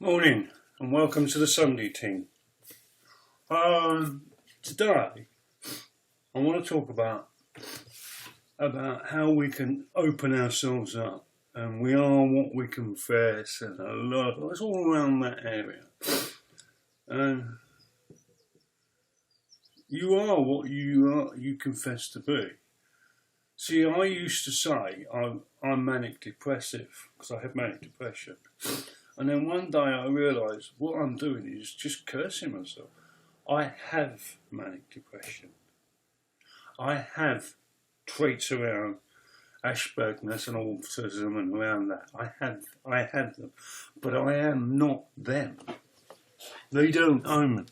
Morning and welcome to the Sunday Ting. Today I want to talk about how we can open ourselves up, and we are what we confess, and a lot. It's all around that area, and you are what you confess to be. See, I used to say I'm manic depressive because I have manic depression. And then one day I realised what I'm doing is just cursing myself. I have manic depression. I have traits around Asperger's and autism and around that. I have them. But I am not them. They don't own me.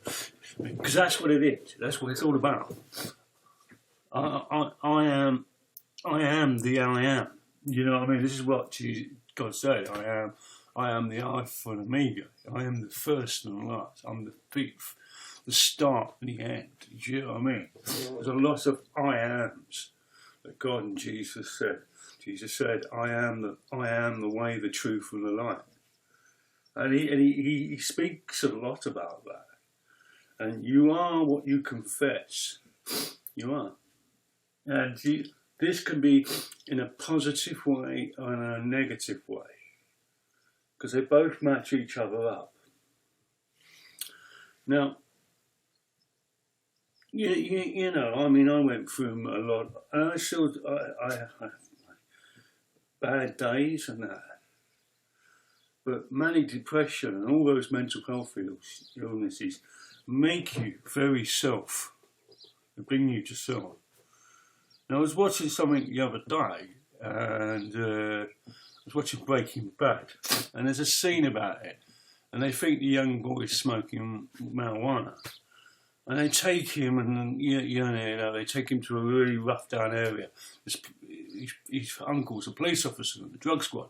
Because that's what it is. That's what it's all about. I am the I am. You know what I mean? This is what God said. I am the Alpha and Omega. I am the first and the last. I'm the thief, the start and the end. Do you know what I mean? There's a lot of I ams that God and Jesus said. Jesus said, I am the way, the truth, and the light. And he speaks a lot about that. And you are what you confess. You are. And this can be in a positive way or in a negative way, because they both match each other up. Now, you know, I mean, I went through a lot, and I have bad days and that. But manic depression and all those mental health illnesses make you very self, and bring you to self. Now, I was watching something the other day, and I was watching Breaking Bad, and there's a scene about it, and they think the young boy's smoking marijuana, and they take him, and they take him to a really rough down area. His uncle's a police officer in the drug squad,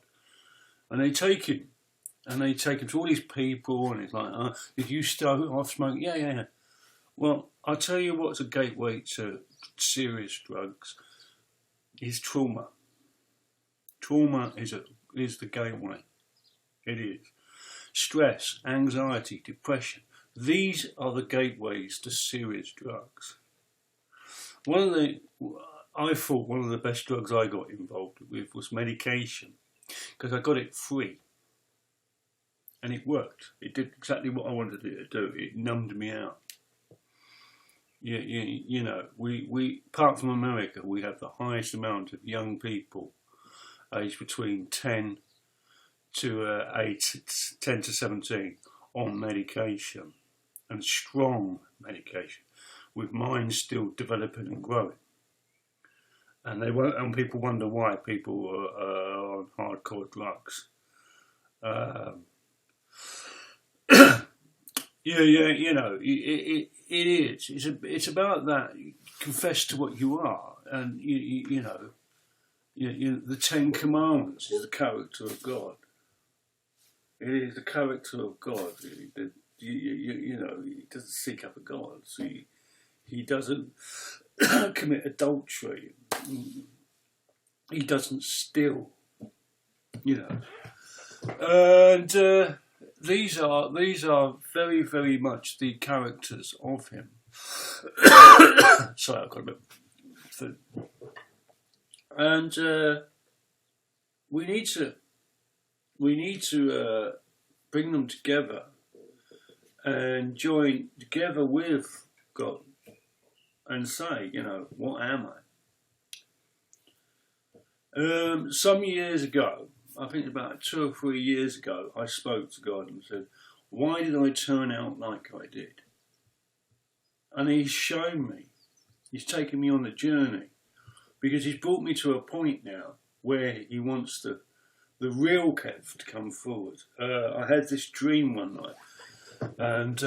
and they take him to all these people, and it's like, did you start off smoking? Yeah. Well, I'll tell you what's a gateway to serious drugs is trauma. Trauma is the gateway. It is. Stress, anxiety, depression. These are the gateways to serious drugs. I thought one of the best drugs I got involved with was medication, because I got it free. And it worked. It did exactly what I wanted it to do. It numbed me out. You know, we apart from America, we have the highest amount of young people aged between 10 to 17 on medication, and strong medication, with minds still developing and growing. And people wonder why people are on hardcore drugs. You know, it is. It's about that. Confess to what you are, and you know, the Ten Commandments is the character of God. It is the character of God. You know, he doesn't seek after God. So he doesn't commit adultery. He doesn't steal. You know, and. These are very, very much the characters of him. Sorry, I've got a bit of food. And we need to bring them together and join together with God and say, you know, what am I? Some years ago, I think about 2 or 3 years ago, I spoke to God and said, why did I turn out like I did? And he's shown me. He's taken me on the journey, because he's brought me to a point now where he wants the real Kev to come forward. I had this dream one night, and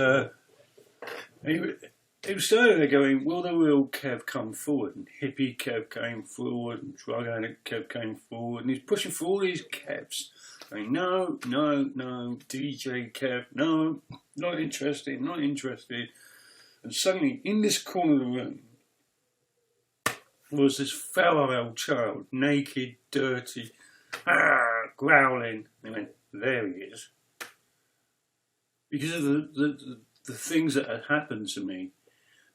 he was standing there going, will the real Kev come forward? And hippie Kev came forward, and drug addict Kev came forward, and he's pushing for all these Kevs. Saying, no, DJ Kev, no, not interested. And suddenly, in this corner of the room, was this foul old child, naked, dirty, growling. And he went, there he is. because of the things that had happened to me,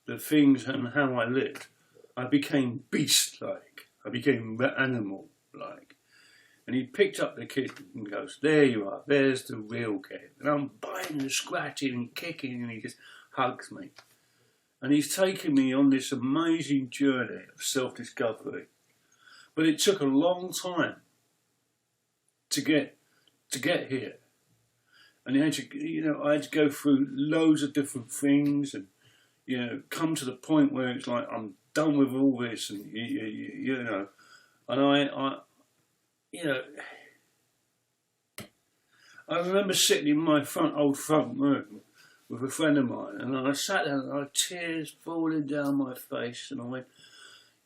the things and how I lived. I became beast-like. I became animal-like. And he picked up the kid and goes, there you are, there's the real kid. And I'm biting and scratching and kicking, and he just hugs me. And he's taken me on this amazing journey of self-discovery. But it took a long time to get here. And I had to go through loads of different things and, come to the point where it's like, I'm done with all this, and, and I remember sitting in my old front room with a friend of mine, and I sat there and I had tears falling down my face, and I went,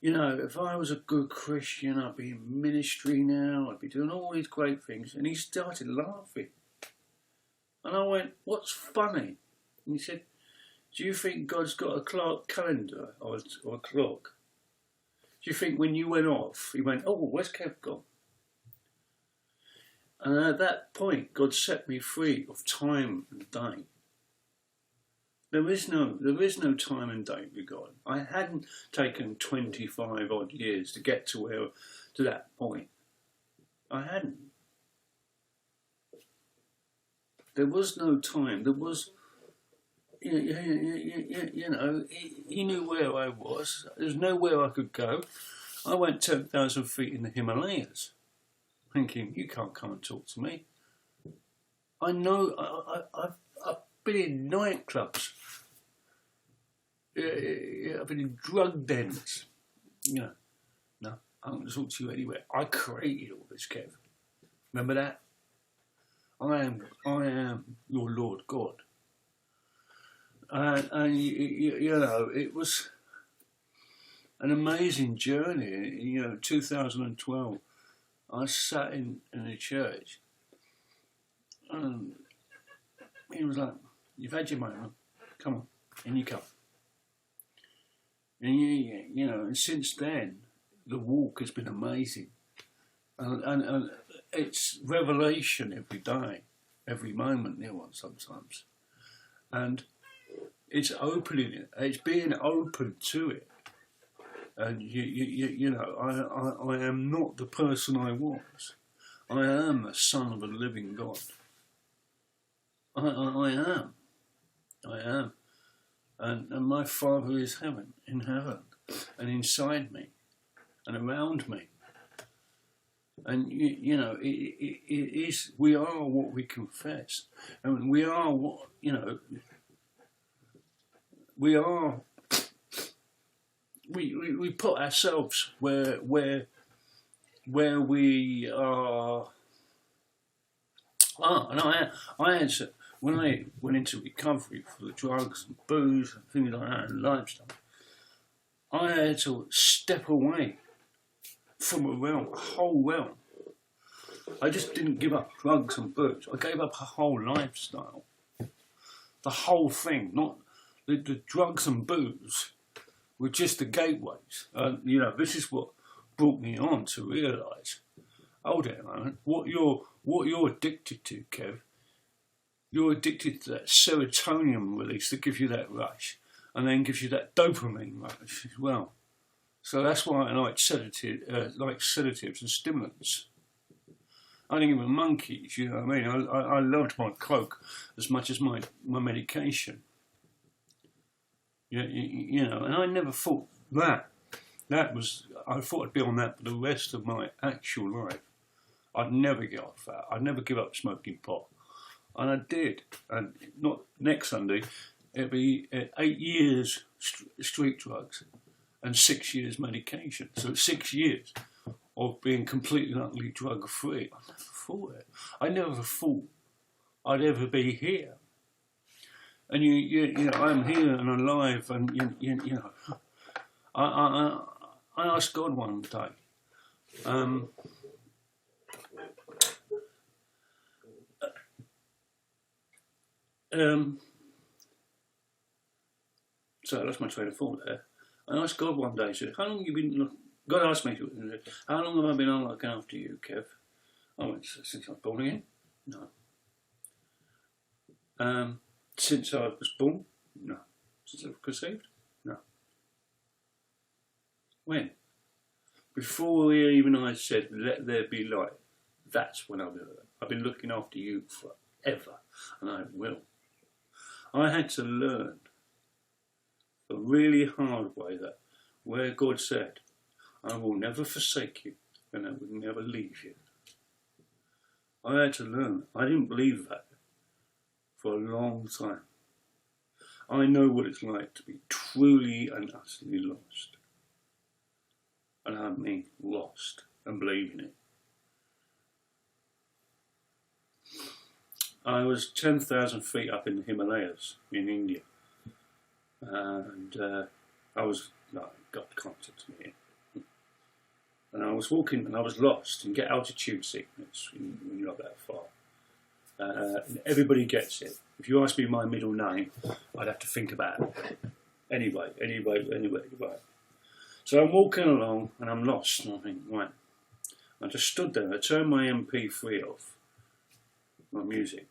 if I was a good Christian, I'd be in ministry now, I'd be doing all these great things. And he started laughing. And I went, what's funny? And he said, do you think God's got a calendar or a clock? Do you think when you went off, he went, oh, where's Kev gone? And at that point, God set me free of time and day. There is no time and day with God. I hadn't taken 25 odd years to get to that point. I hadn't. There was no time. There was, he knew where I was. There's nowhere I could go. I went 10,000 feet in the Himalayas, thinking, you can't come and talk to me. I know, I've been in nightclubs. I've been in drug dens. No, I'm going to talk to you anywhere. I created all this, Kev. Remember that? I am your Lord God. And it was an amazing journey. 2012, I sat in a church, and he was like, you've had your moment, come on, in you come. And and since then, the walk has been amazing. And it's revelation every day, every moment, sometimes. And it's opening it, it's being open to it. And I am not the person I was. I am a son of a living God. I am. And my Father is in heaven, and inside me, and around me. And, it is, we are what we confess. And we are what, we are, we put ourselves where we are. And I answer, when I went into recovery for the drugs and booze and things like that and lifestyle, I had to step away from a whole realm. I just didn't give up drugs and booze. I gave up a whole lifestyle. The whole thing, not the drugs and booze were just the gateways. This is what brought me on to realise, hold it a moment, what you're addicted to, Kev, you're addicted to that serotonin release that gives you that rush, and then gives you that dopamine rush as well. So that's why I like sedatives and stimulants. I think of monkeys, you know what I mean? I loved my coke as much as my medication. And I never thought that was, I thought I'd be on that for the rest of my actual life. I'd never get off that. I'd never give up smoking pot. And I did. And not next Sunday, it'd be 8 years street drugs and 6 years medication. So 6 years of being completely and utterly drug free. I never thought it. I never thought I'd ever be here. And I'm here and alive, and I asked God one day. So I lost my train of thought there. I asked God one day, I said, how long have you been, God asked me, how long have I been on looking after you, Kev? I went, since I was born again? No. Since I was born? No. Since I was conceived? No. When? Before even I said, let there be light, that's when I've been looking after you forever, and I will. I had to learn a really hard way that where God said, I will never forsake you and I will never leave you. I had to learn. I didn't believe that for a long time. I know what it's like to be truly and utterly lost. And I mean lost and believing it. I was 10,000 feet up in the Himalayas in India. And God contacted me. And I was walking and I was lost and get altitude sickness when you're not that far. Everybody gets it. If you ask me my middle name, I'd have to think about it. Anyway. So I'm walking along and I'm lost and I think, right. I just stood there. I turned my MP3 off, my music.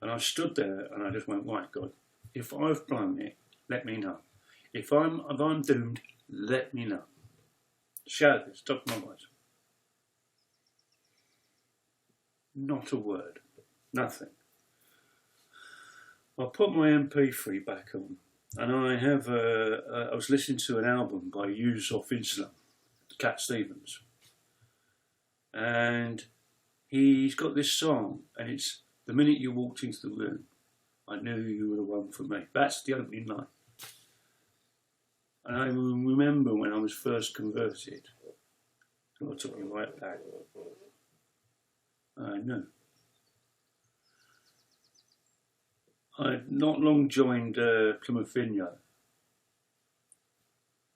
And I stood there and I just went, right, God, if I've blown it, let me know. If I'm doomed, let me know. Shout it, stop my voice. Not a word. Nothing. I put my MP3 back on, and I was listening to an album by Yusuf Islam, Cat Stevens, and he's got this song, and it's the minute you walked into the room, I knew you were the one for me. That's the opening line. And I remember when I was first converted, God took me right back. I knew. I'd not long joined Plymouth Vineyard,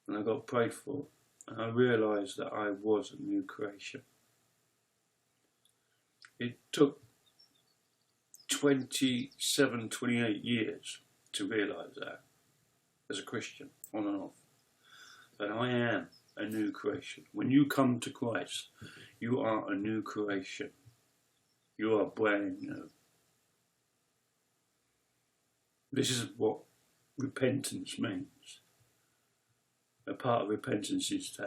and I got prayed for, and I realised that I was a new creation. It took 27, 28 years to realise that, as a Christian, on and off, that I am a new creation. When you come to Christ, you are a new creation. You are brand new. This is what repentance means. A part of repentance is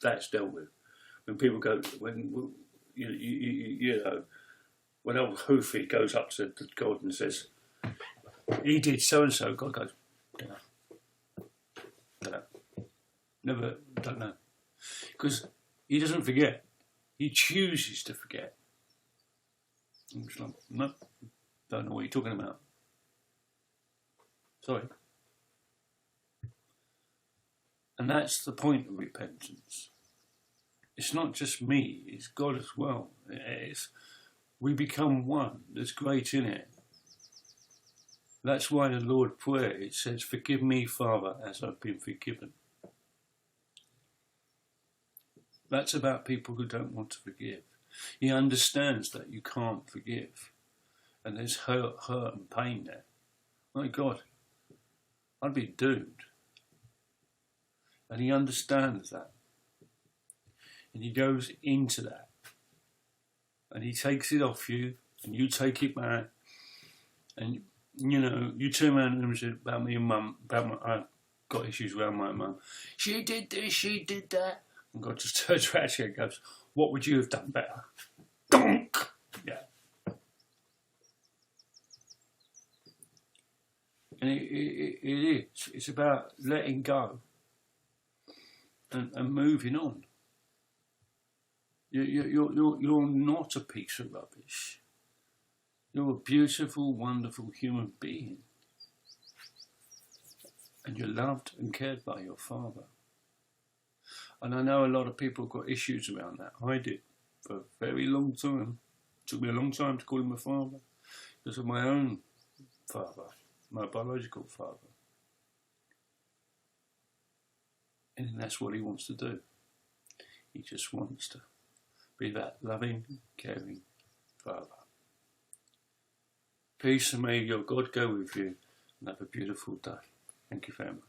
that's dealt with. When people go, when old Hoofy goes up to God and says, he did so and so, God goes, don't know. Because he doesn't forget. He chooses to forget. I'm just like, no, don't know what you're talking about. Sorry. And that's the point of repentance. It's not just me, it's God as well. We become one. There's great in it. That's why the Lord's Prayer, it says, forgive me, Father, as I've been forgiven. That's about people who don't want to forgive. He understands that you can't forgive. And there's hurt and pain there. My God, I'd be doomed. And he understands that. And he goes into that. And he takes it off you, and you take it back. And, you turn around and say about me and Mum, I've got issues around my mum. She did this, she did that. And God just turns around to you and goes, what would you have done better? Donk! Yeah. And it is. It's about letting go and moving on. You're not a piece of rubbish. You're a beautiful, wonderful human being. And you're loved and cared by your Father. And I know a lot of people have got issues around that. I did for a very long time. It took me a long time to call him a father because of my own father, my biological father. And that's what he wants to do. He just wants to be that loving, caring Father. Peace and may your God go with you and have a beautiful day. Thank you very much.